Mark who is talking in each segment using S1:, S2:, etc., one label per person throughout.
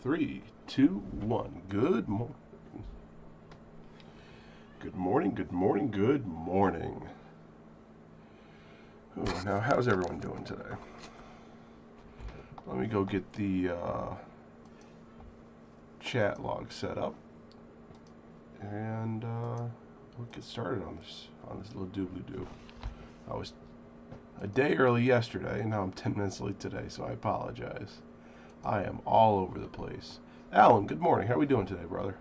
S1: 3, 2, 1. Good morning. Good morning, good morning, good morning. Ooh, now, how's everyone doing today? Let me go get the chat log set up, and we'll get started on this little doobly-doo. I was a day early yesterday, and now I'm 10 minutes late today, so I apologize. I am all over the place. Alan, good morning. How are we doing today, brother?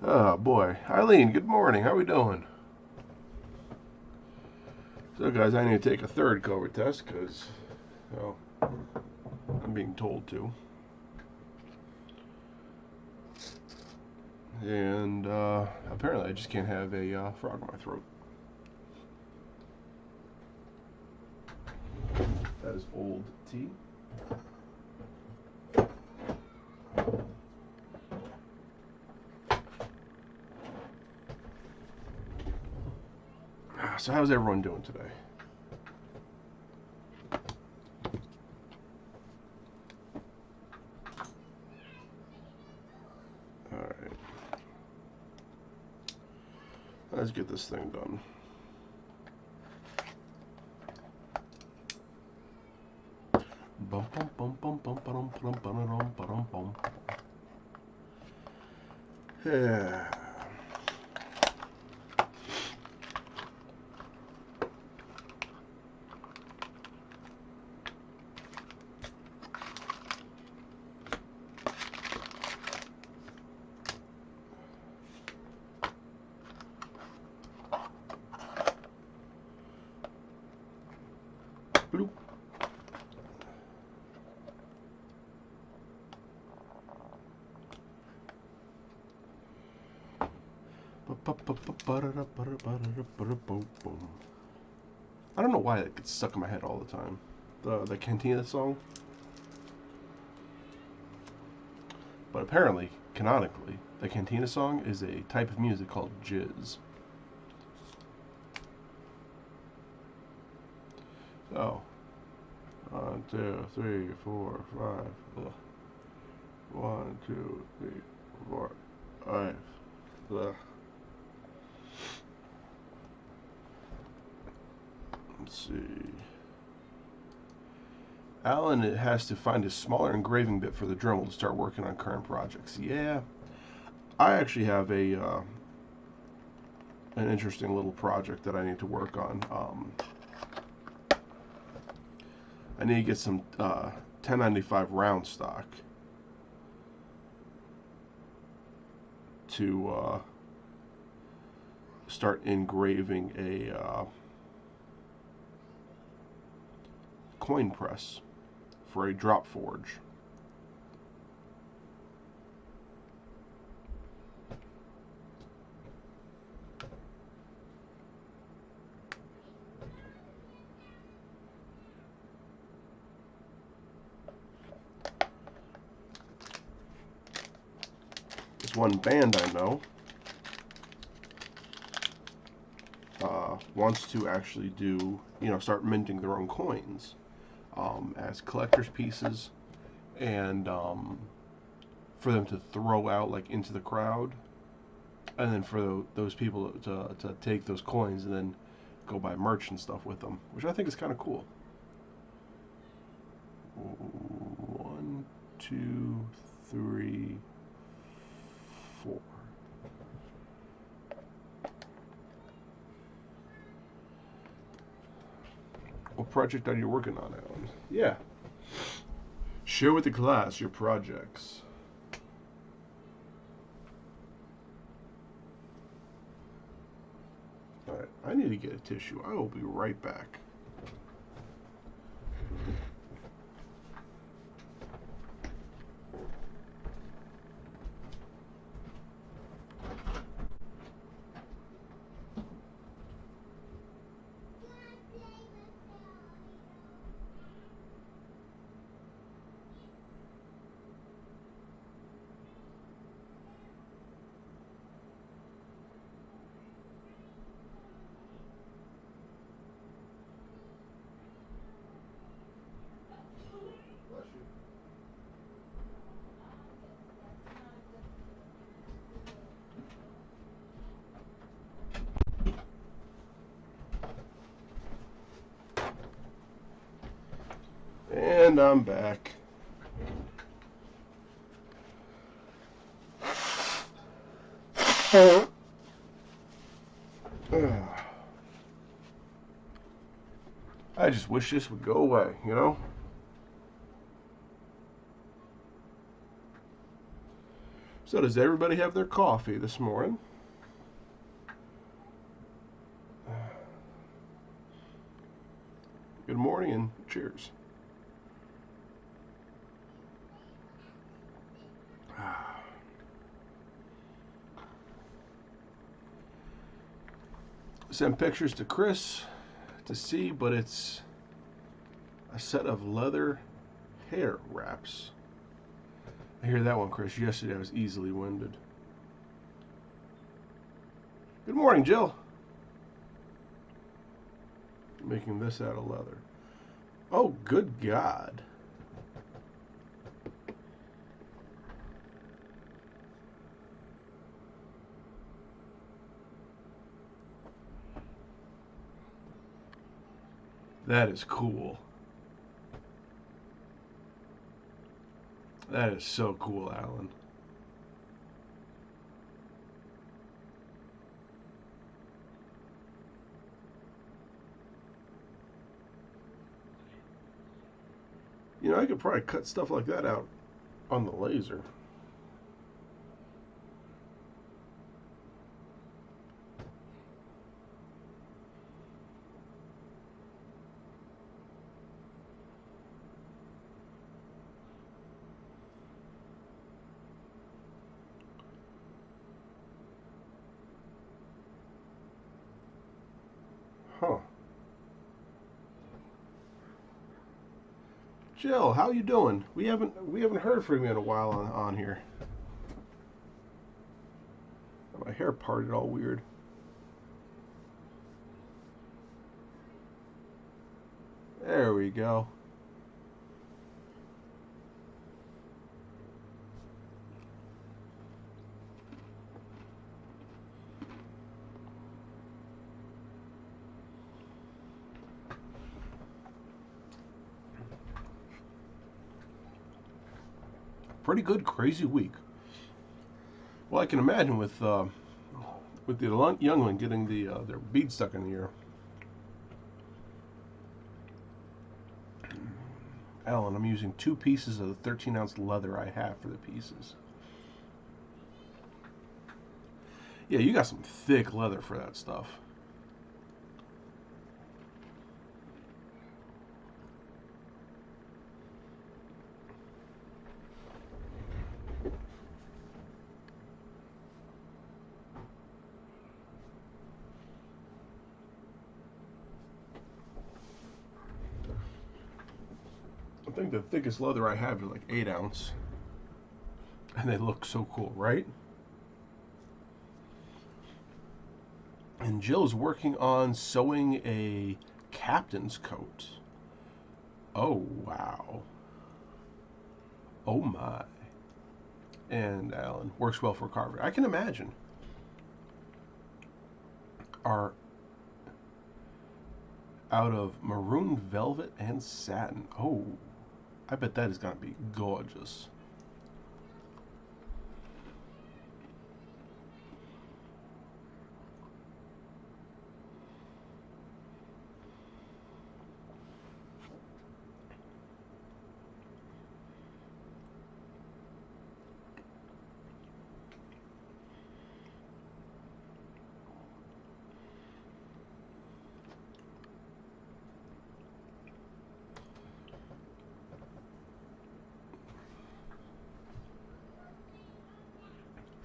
S1: Oh boy. Eileen, good morning. How are we doing? So guys, I need to take a third COVID test because, well, I'm being told to. And apparently I just can't have a frog in my throat. That is old tea. So how's everyone doing today? Alright. Let's get this thing done. Bum bum bum bum bum bum bum bum bum bum. Yeah. Bloop. I don't know why it gets stuck in my head all the time. The Cantina song. But apparently, canonically, the Cantina song is a type of music called jizz. So, 1, 2, 3, 4, 5. Ugh. 1, 2, 3, 4, 5. Ugh. Let's see. Alan has to find a smaller engraving bit for the Dremel to start working on current projects. Yeah, I actually have an interesting little project that I need to work on. I need to get some 1095 round stock to start engraving a coin press for a drop forge. There's one band I know wants to actually do, start minting their own coins as collector's pieces, and for them to throw out like into the crowd, and then for those people to take those coins and then go buy merch and stuff with them, which I think is kind of cool. 1, 2, 3, 4. What project are you working on, Alan? Yeah. Share with the class your projects. Alright, I need to get a tissue. I will be right back. And I'm back. I just wish this would go away, you know? So does everybody have their coffee this morning? Good morning and cheers. Send pictures to Chris to see, but it's a set of leather hair wraps. I hear that one, Chris. Yesterday I was easily winded. Good morning, Jill. Making this out of leather. Oh, good God. That is cool. That is so cool, Alan. You know, I could probably cut stuff like that out on the laser. Huh. Jill, how you doing? We haven't heard from you in a while on here. My hair parted all weird. There we go. Pretty good, crazy week. Well, I can imagine with the young one getting their bead stuck in the ear. Alan, I'm using 2 pieces of the 13-ounce leather I have for the pieces. Yeah, you got some thick leather for that stuff. I think the thickest leather I have is like 8 ounce. And they look so cool, right? And Jill's working on sewing a captain's coat. Oh, wow. Oh, my. And Alan, works well for carver. I can imagine. Are out of maroon velvet and satin. Oh, I bet that is going to be gorgeous.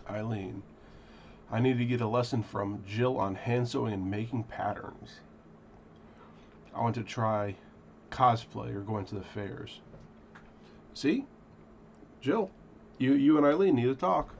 S1: Eileen, I need to get a lesson from Jill on hand sewing and making patterns. I want to try cosplay or going to the fairs. See? Jill, you and Eileen need to talk.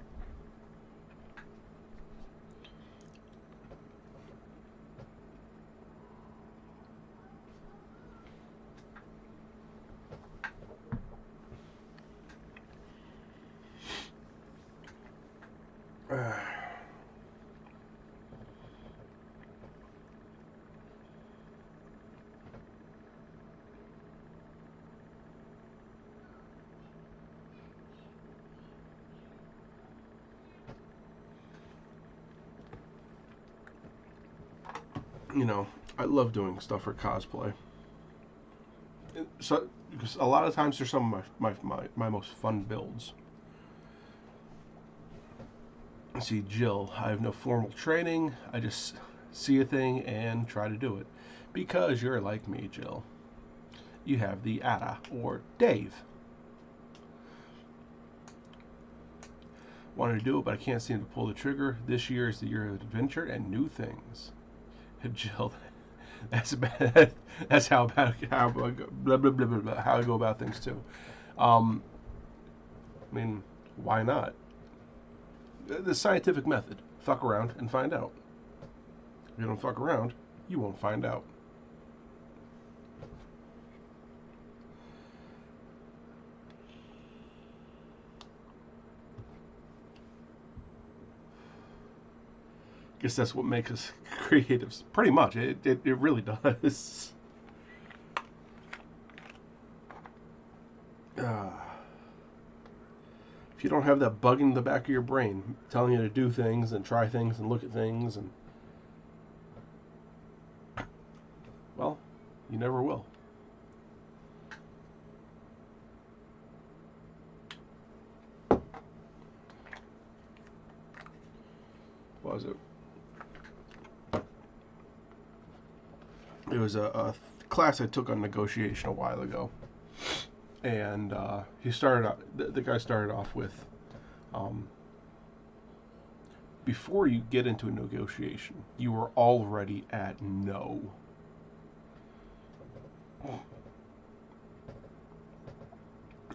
S1: You know, I love doing stuff for cosplay. So, because a lot of times they're some of my most fun builds. See, Jill, I have no formal training. I just see a thing and try to do it. Because you're like me, Jill. You have the Ada, or Dave. Wanted to do it, but I can't seem to pull the trigger. This year is the year of adventure and new things. Jill, that's bad. That's how blah, blah, blah, blah, blah, blah, how I go about things too. I mean, why not? The scientific method. Fuck around and find out. If you don't fuck around, you won't find out. Guess that's what makes us creatives. Pretty much. It really does. If you don't have that bug in the back of your brain telling you to do things and try things and look at things, and well, you never will. What was it? It was a class I took on negotiation a while ago. And he started out, the guy started off with, before you get into a negotiation, you are already at no.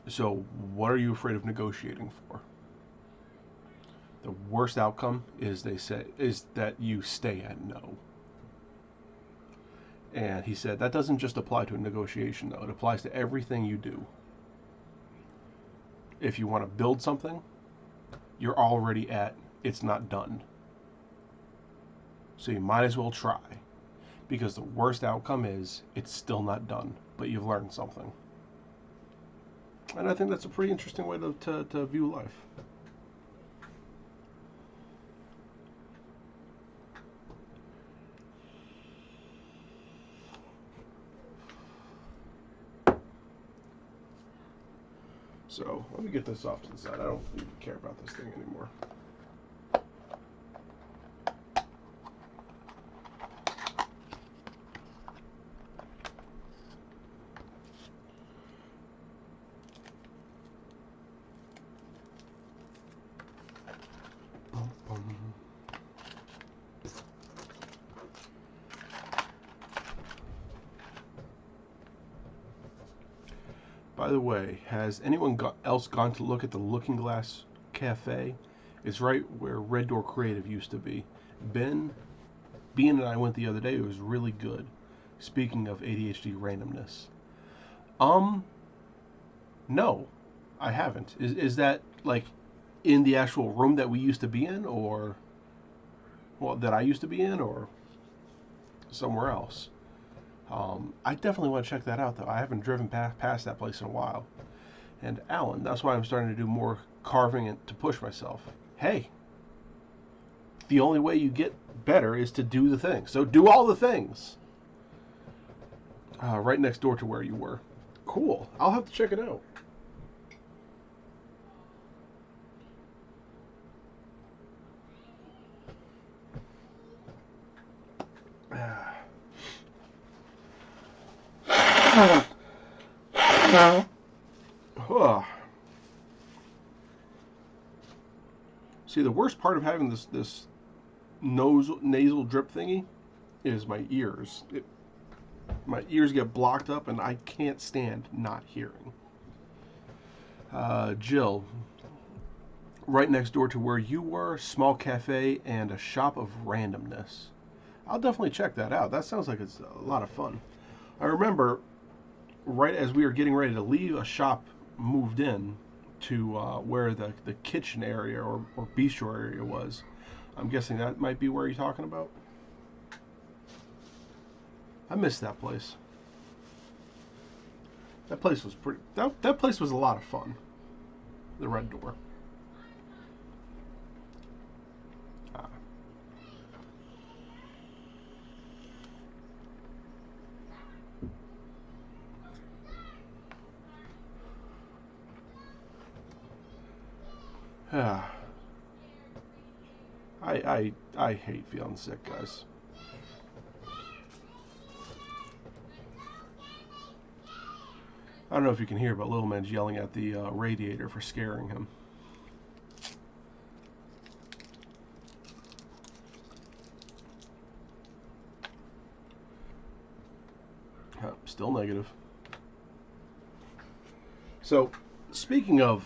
S1: So what are you afraid of negotiating for? The worst outcome is that you stay at no. And he said that doesn't just apply to a negotiation, though. It applies to everything you do. If you want to build something, you're already at it's not done. So you might as well try. Because the worst outcome is it's still not done, but you've learned something. And I think that's a pretty interesting way to view life. So let me get this off to the side. I don't even care about this thing anymore. By the way, has anyone else gone to look at the Looking Glass Cafe? It's right where Red Door Creative used to be. Bean and I went the other day. It was really good. Speaking of ADHD randomness. No, I haven't. Is that like in the actual room that we used to be in, or well, that I used to be in, or somewhere else? I definitely want to check that out, though. I haven't driven past that place in a while. And Alan, that's why I'm starting to do more carving and to push myself. Hey, the only way you get better is to do the things. So do all the things. Right next door to where you were. Cool. I'll have to check it out. See, the worst part of having this nasal drip thingy is my ears. My ears get blocked up, and I can't stand not hearing. Jill, right next door to where you were, small cafe and a shop of randomness. I'll definitely check that out. That sounds like it's a lot of fun. I remember right as we were getting ready to leave, a shop moved in to where the kitchen area or bistro area was. I'm guessing that might be where you're talking about. I missed that place. That place was pretty. That place was a lot of fun. The Red Door. I hate feeling sick, guys. I don't know if you can hear, but little man's yelling at the radiator for scaring him. Still negative. So, speaking of,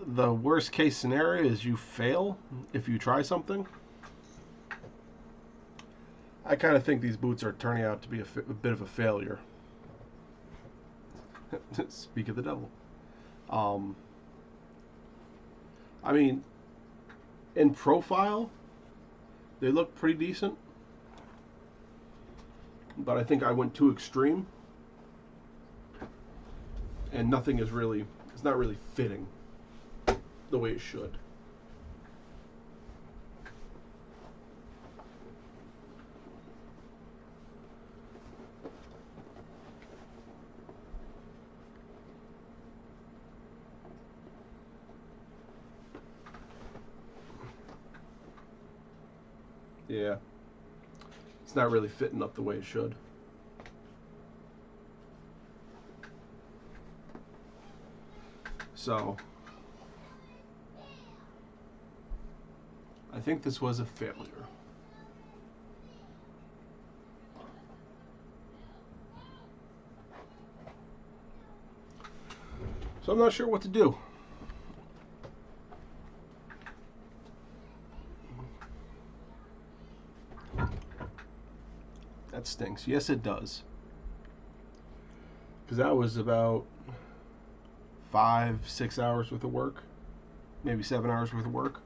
S1: the worst case scenario is you fail if you try something. I kind of think these boots are turning out to be a bit of a failure. Speak of the devil. I mean, in profile, they look pretty decent, but I think I went too extreme, and nothing is really, it's not really fitting the way it should. Yeah, it's not really fitting up the way it should. So, I think this was a failure. So I'm not sure what to do. That stinks. Yes, it does. Because that was about 5-6 hours worth of work, maybe 7 hours worth of work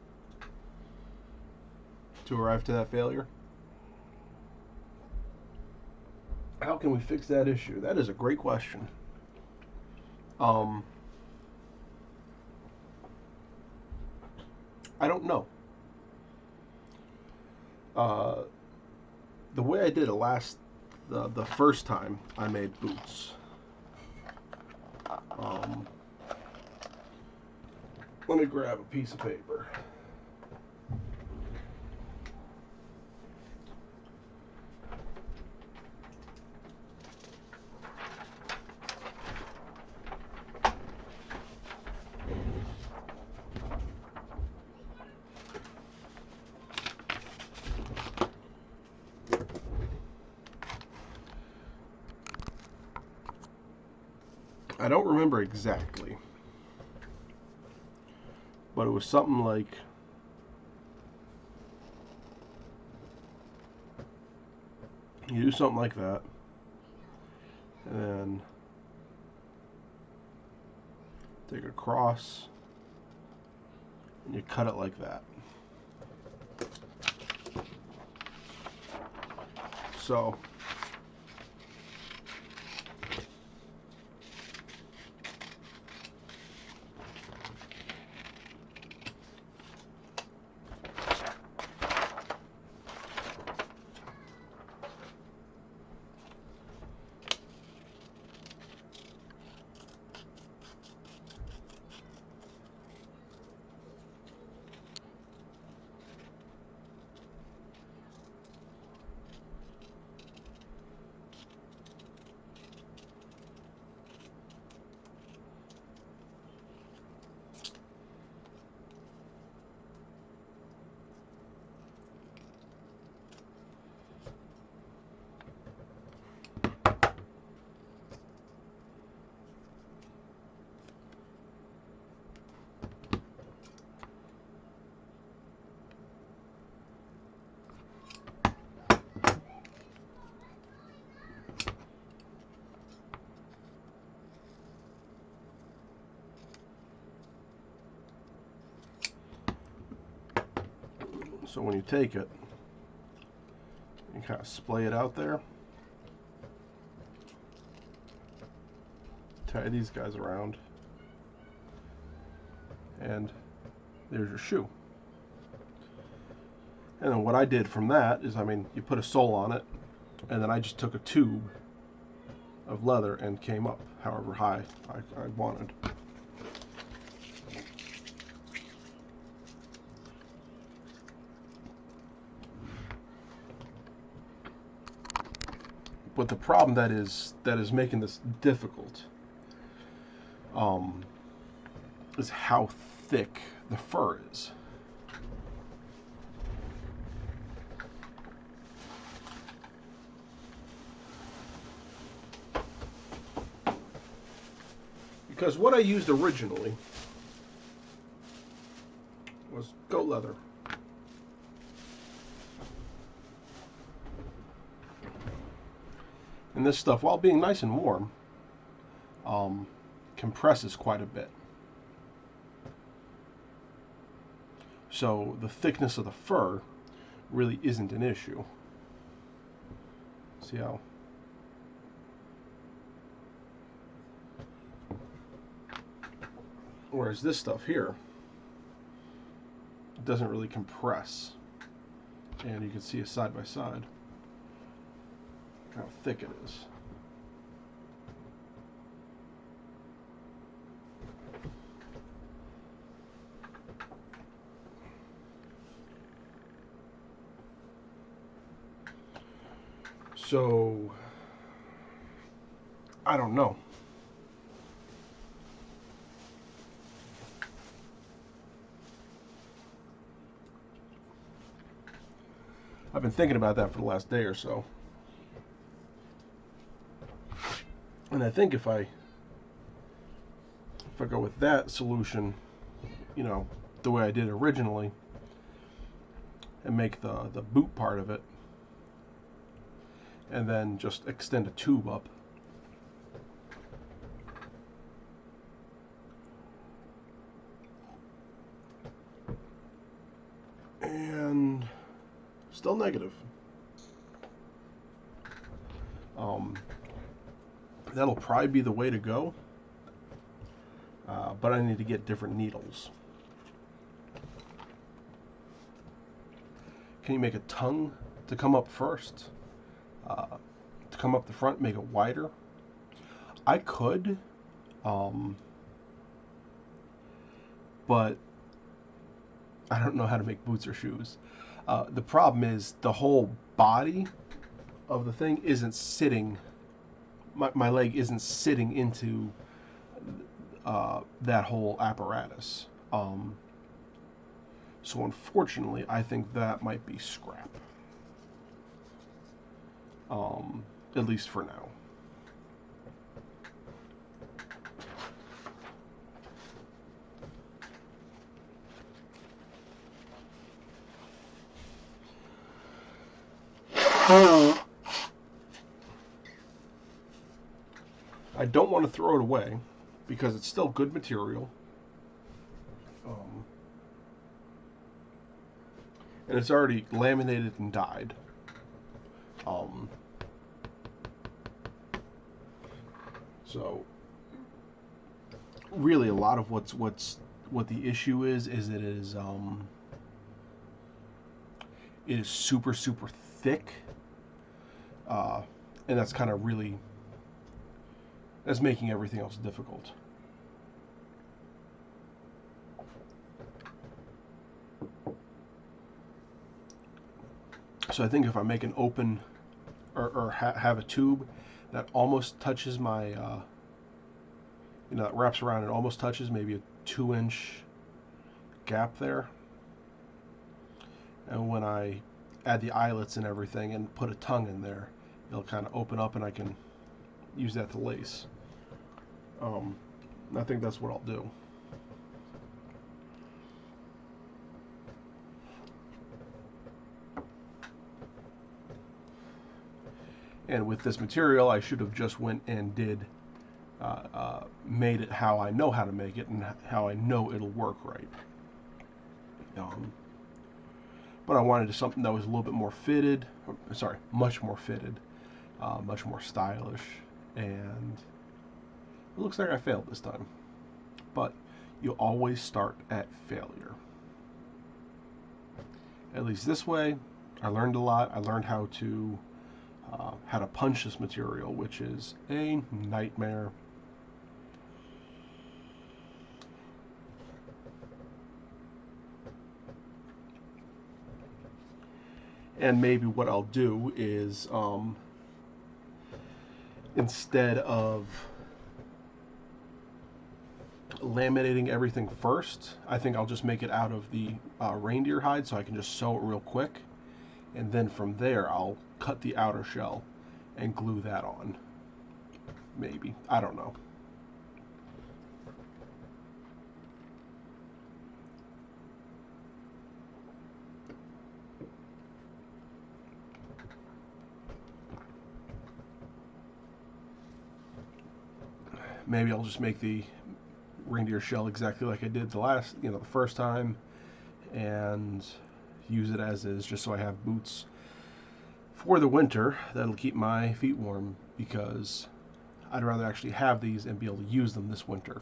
S1: to arrive to that failure. How can we fix that issue? That is a great question. I don't know. The way I did it the first time I made boots. Let me grab a piece of paper. I don't remember exactly, but it was something like you do something like that, and then take a cross and you cut it like that. So So when you take it, you kind of splay it out there. Tie these guys around. And there's your shoe. And then what I did from that is, I mean, you put a sole on it, and then I just took a tube of leather and came up however high I wanted. But the problem that is making this difficult is how thick the fur is. Because what I used originally was goat leather. And this stuff, while being nice and warm, compresses quite a bit. So the thickness of the fur really isn't an issue. See how? Whereas this stuff here doesn't really compress. And you can see it side by side how thick it is. So I don't know. I've been thinking about that for the last day or so. And I think if I go with that solution, you know, the way I did originally, and make the boot part of it, and then just extend a tube up, and still negative. That'll probably be the way to go, but I need to get different needles. Can you make a tongue to come up first? To come up the front, make it wider? I could, but I don't know how to make boots or shoes. The problem is the whole body of the thing isn't sitting, my leg isn't sitting into that whole apparatus. So unfortunately, I think that might be scrap. At least for now. I don't want to throw it away because it's still good material. And it's already laminated and dyed. So really a lot of what the issue is it is super thick, and that's kind of really that's making everything else difficult. So I think if I make an open or have a tube that almost touches my, that wraps around and almost touches, maybe a 2-inch gap there. And when I add the eyelets and everything and put a tongue in there, it'll kind of open up and I can use that to lace. I think that's what I'll do. And with this material, I should have just went and made it how I know how to make it and how I know it'll work right. But I wanted something that was a little bit more fitted, much more fitted, much more stylish, and it looks like I failed this time. But you always start at failure. At least this way, I learned a lot. I learned how to punch this material, which is a nightmare. And maybe what I'll do is instead of laminating everything first, I think I'll just make it out of the reindeer hide so I can just sew it real quick, and then from there I'll cut the outer shell and glue that on. Maybe. I don't know. Maybe I'll just make the reindeer shell exactly like I did the first time, and use it as is, just so I have boots for the winter that'll keep my feet warm, because I'd rather actually have these and be able to use them this winter.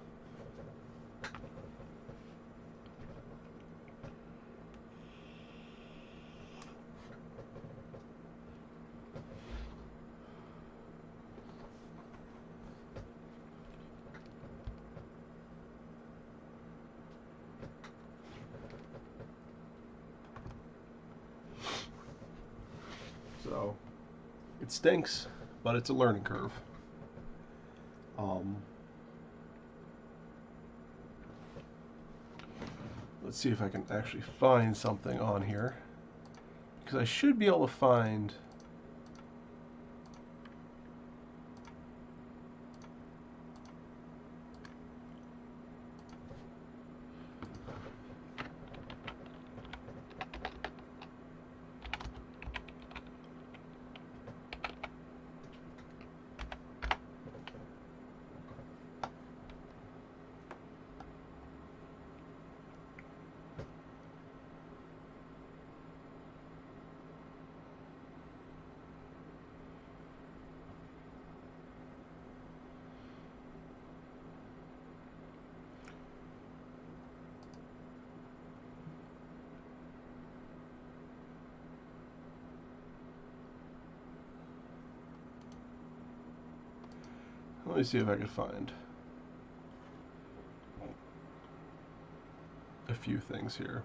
S1: So it stinks, but it's a learning curve. Let's see if I can actually find something on here, because I should be able to find let me see if I can find a few things here.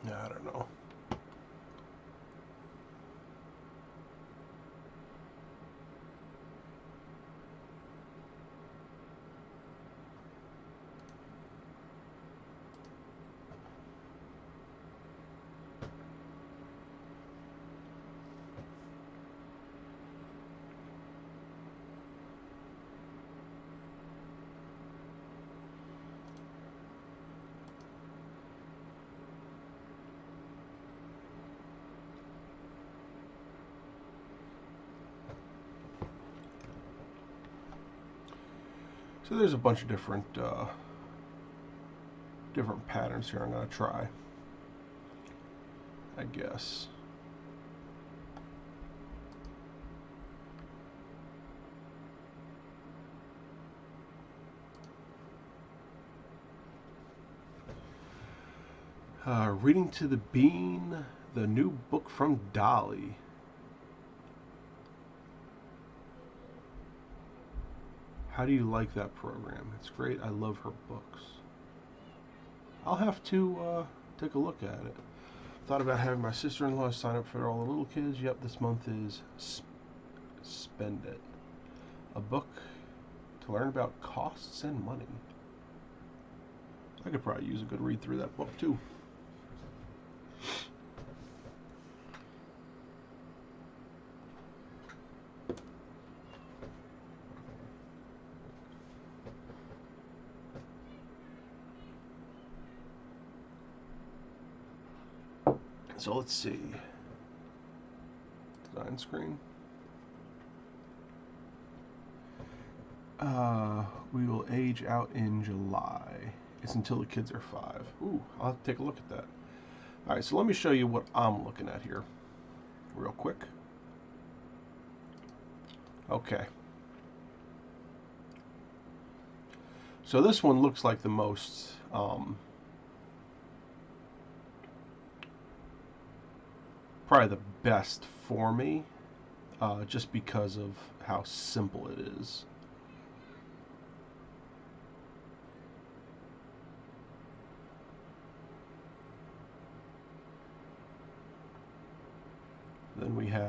S1: I don't know. So there's a bunch of different different patterns here I'm going to try, I guess. Reading to the Bean, the new book from Dolly. How do you like that program? It's great. I love her books. I'll have to take a look at it. Thought about having my sister-in-law sign up for all the little kids. Yep, this month is Spend It. A book to learn about costs and money. I could probably use a good read through that book too. So let's see. Design screen. We will age out in July. It's until the kids are 5. Ooh, I'll have to take a look at that. Alright, so let me show you what I'm looking at here real quick. Okay. So this one looks like the most probably the best for me, just because of how simple it is. Then we have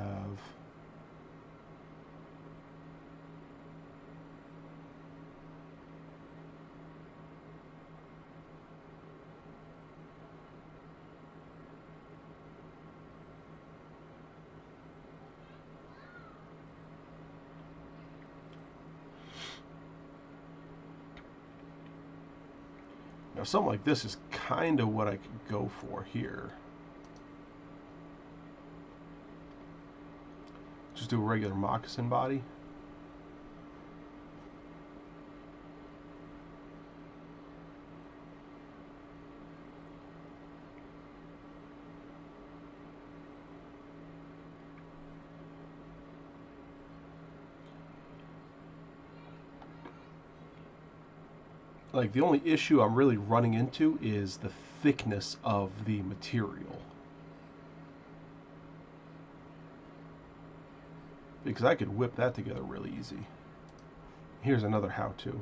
S1: now something like this is kind of what I could go for here. Just do a regular moccasin body. Like, the only issue I'm really running into is the thickness of the material. Because I could whip that together really easy. Here's another how-to.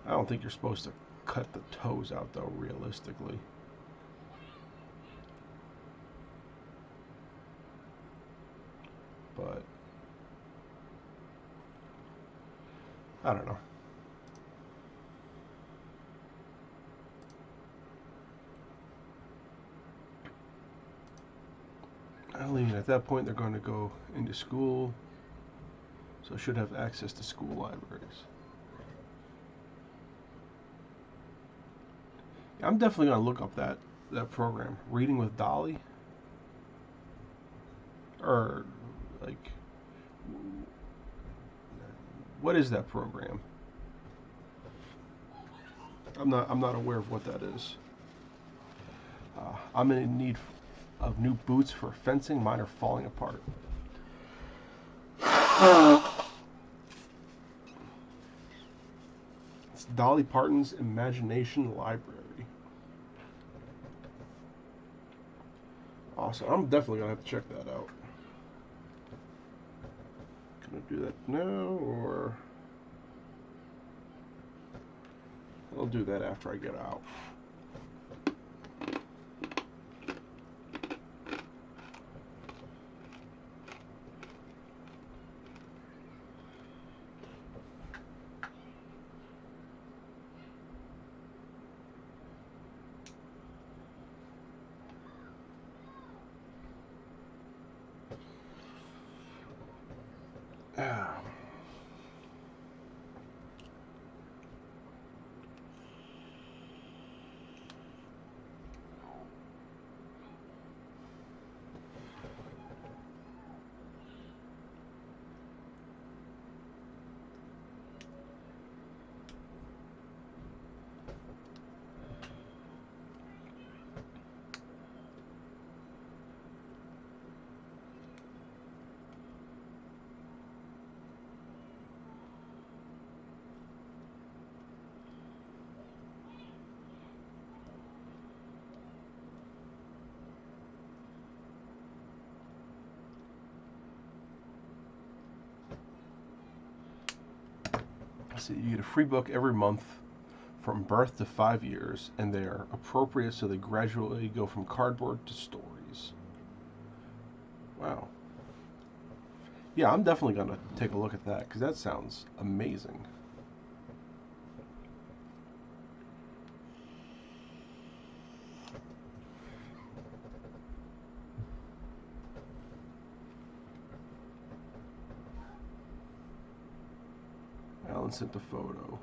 S1: I don't think you're supposed to cut the toes out, though, realistically. But I don't know. I mean, at that point, they're going to go into school, so should have access to school libraries. I'm definitely going to look up that program, Reading with Dolly, or like, what is that program? I'm not aware of what that is. I'm in need of new boots for fencing. Mine are falling apart. It's Dolly Parton's Imagination Library. Awesome. I'm definitely gonna have to check that out. Can I do that now, or I'll do that after I get out. So you get a free book every month from birth to 5 years, and they are appropriate so they gradually go from cardboard to stories. Wow. Yeah, I'm definitely going to take a look at that because that sounds amazing. Alan sent a photo.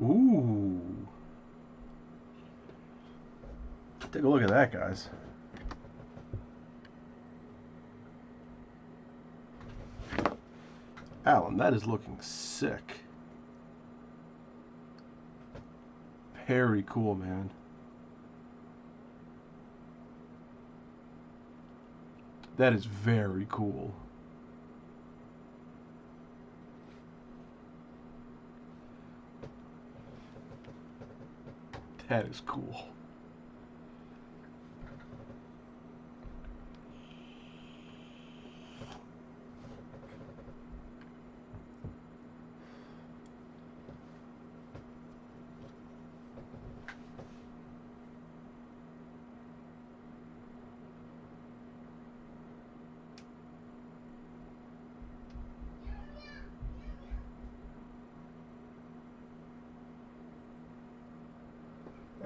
S1: Ooh. Take a look at that, guys. Alan, that is looking sick. Very cool, man. That is very cool. That is cool.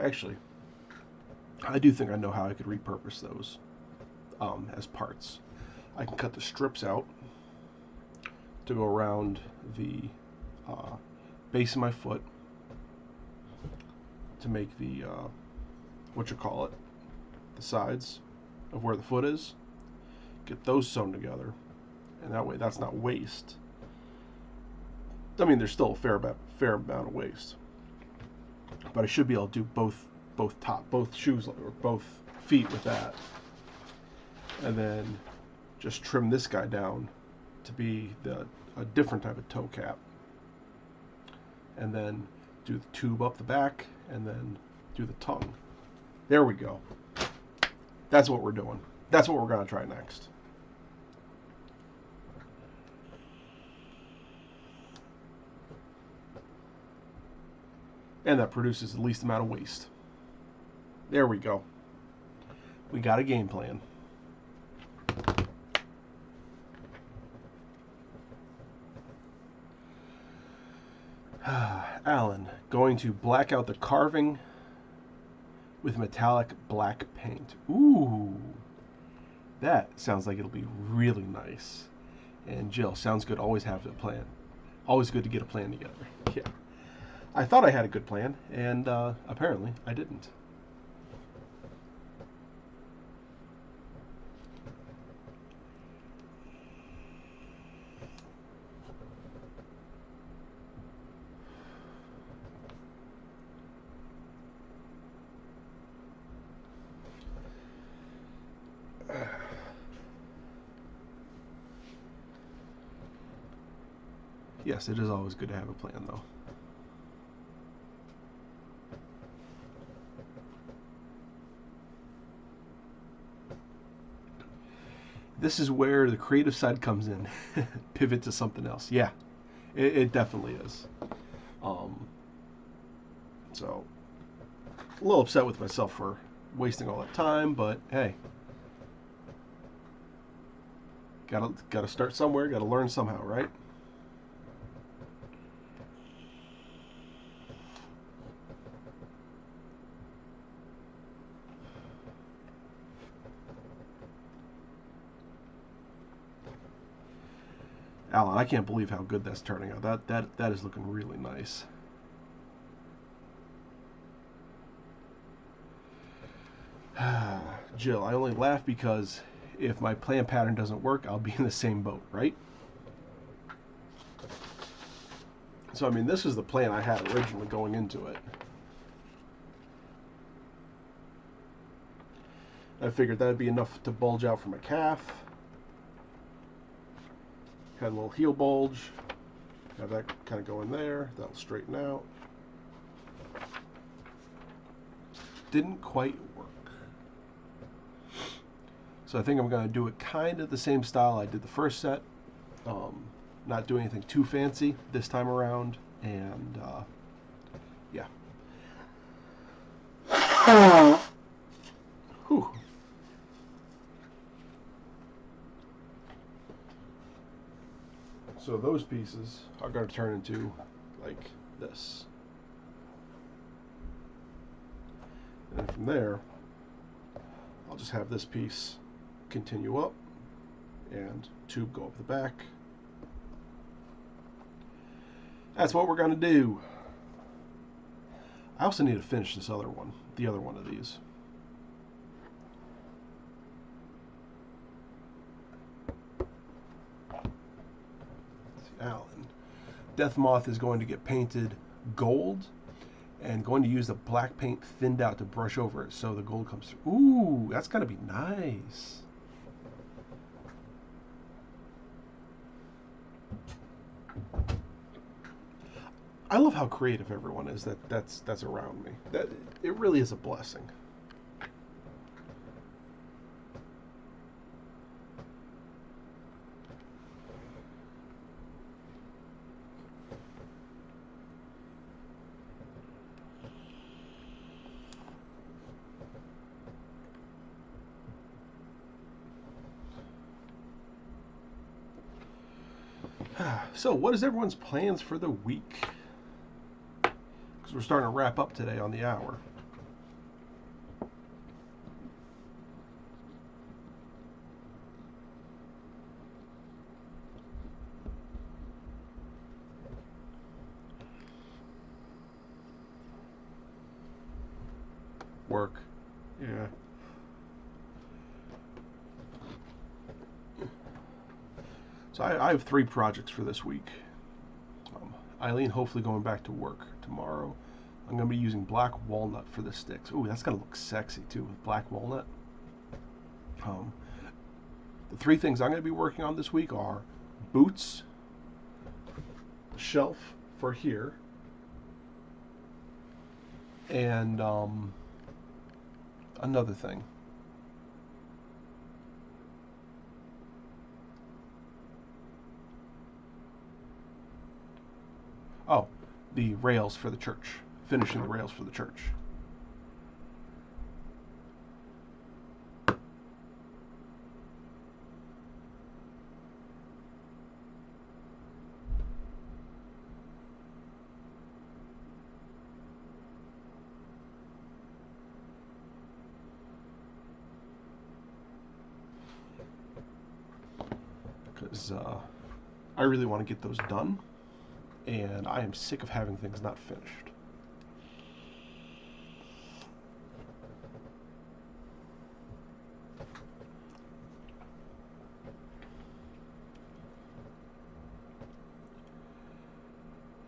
S1: Actually, I do think I know how I could repurpose those as parts. I can cut the strips out to go around the base of my foot to make the the sides of where the foot is. Get those sewn together, and that way that's not waste. I mean, there's still a fair amount of waste, but I should be able to do both shoes or both feet with that, and then just trim this guy down to be a different type of toe cap, and then do the tube up the back, and then do the tongue. There we go. That's what we're doing. That's what we're going to try next. And that produces the least amount of waste. There we go. We got a game plan. Alan, going to black out the carving with metallic black paint. Ooh, that sounds like it'll be really nice. And Jill, sounds good. Always have a plan. Always good to get a plan together. Yeah. I thought I had a good plan, and apparently I didn't. Yes, it is always good to have a plan, though. This is where the creative side comes in. Pivot to something else. Yeah, it definitely is. So, a little upset with myself for wasting all that time, but hey, gotta start somewhere. Gotta learn somehow, right? Alan, I can't believe how good that's turning out. That is looking really nice. Jill, I only laugh because if my plan pattern doesn't work, I'll be in the same boat, right? So, I mean, this is the plan I had originally going into it. I figured that'd be enough to bulge out from a calf. Had a little heel bulge. Have that kind of go in there. That'll straighten out. Didn't quite work. So I think I'm going to do it kind of the same style I did the first set. not doing anything too fancy this time around, and yeah. Whew. So those pieces are going to turn into like this. And then from there, I'll just have this piece continue up and tube go up the back. That's what we're going to do. I also need to finish this other one, the other one of these. Alan. Death Moth is going to get painted gold and going to use the black paint thinned out to brush over it so the gold comes through. Ooh, that's gotta be nice. I love how creative everyone is that's around me. That it really is a blessing. So, what is everyone's plans for the week? Because we're starting to wrap up today on the hour. Work. Yeah. So I have 3 projects for this week. Eileen hopefully going back to work tomorrow. I'm going to be using black walnut for the sticks. Ooh, that's going to look sexy too with black walnut. The 3 things I'm going to be working on this week are boots, shelf for here, and another thing. Oh, the rails for the church. Finishing the rails for the church. Because I really want to get those done. And I am sick of having things not finished.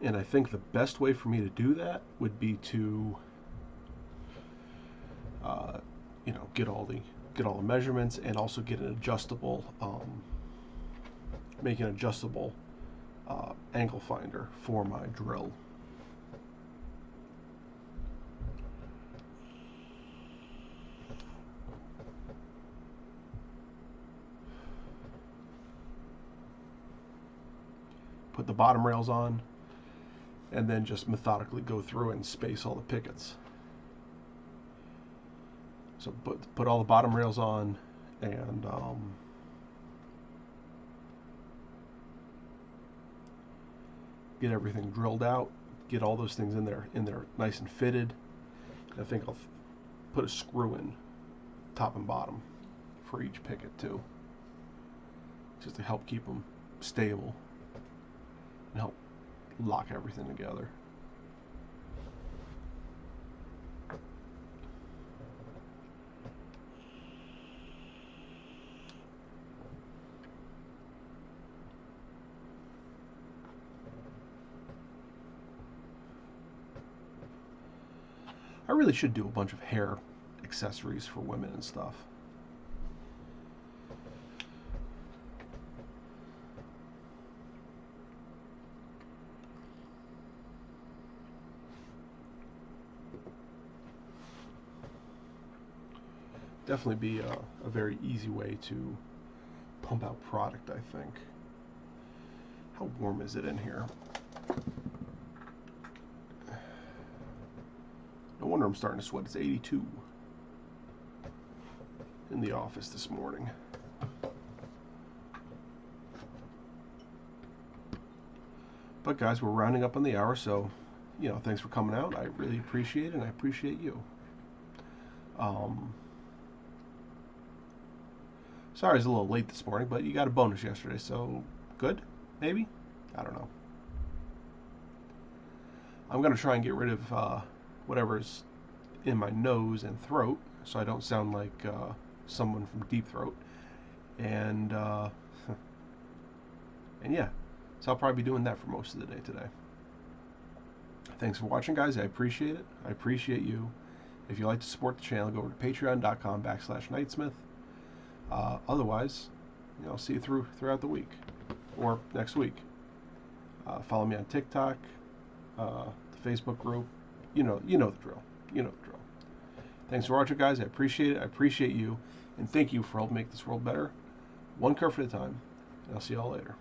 S1: And I think the best way for me to do that would be to, you know, get all the measurements and also get an adjustable, make an adjustable angle finder for my drill. Put the bottom rails on and then just methodically go through and space all the pickets. So put all the bottom rails on and get everything drilled out, get all those things in there nice and fitted. I think I'll put a screw in top and bottom for each picket too, just to help keep them stable and help lock everything together. I really should do a bunch of hair accessories for women and stuff. Definitely be a very easy way to pump out product, I think. How warm is it in here? No wonder I'm starting to sweat. It's 82 in the office this morning. But guys, we're rounding up on the hour, so thanks for coming out. I really appreciate it, and I appreciate you. Sorry it's a little late this morning, but you got a bonus yesterday, so good, maybe? I don't know. I'm going to try and get rid of whatever's in my nose and throat, so I don't sound like someone from Deep Throat. And yeah, so I'll probably be doing that for most of the day today. Thanks for watching, guys. I appreciate it. I appreciate you. If you'd like to support the channel, go over to patreon.com/Knightsmith. Otherwise, I'll see you throughout the week or next week. Follow me on TikTok, the Facebook group. You know the drill. You know the drill. Thanks for watching, guys. I appreciate it. I appreciate you, and thank you for helping make this world better, one kerf at a time. And I'll see y'all later.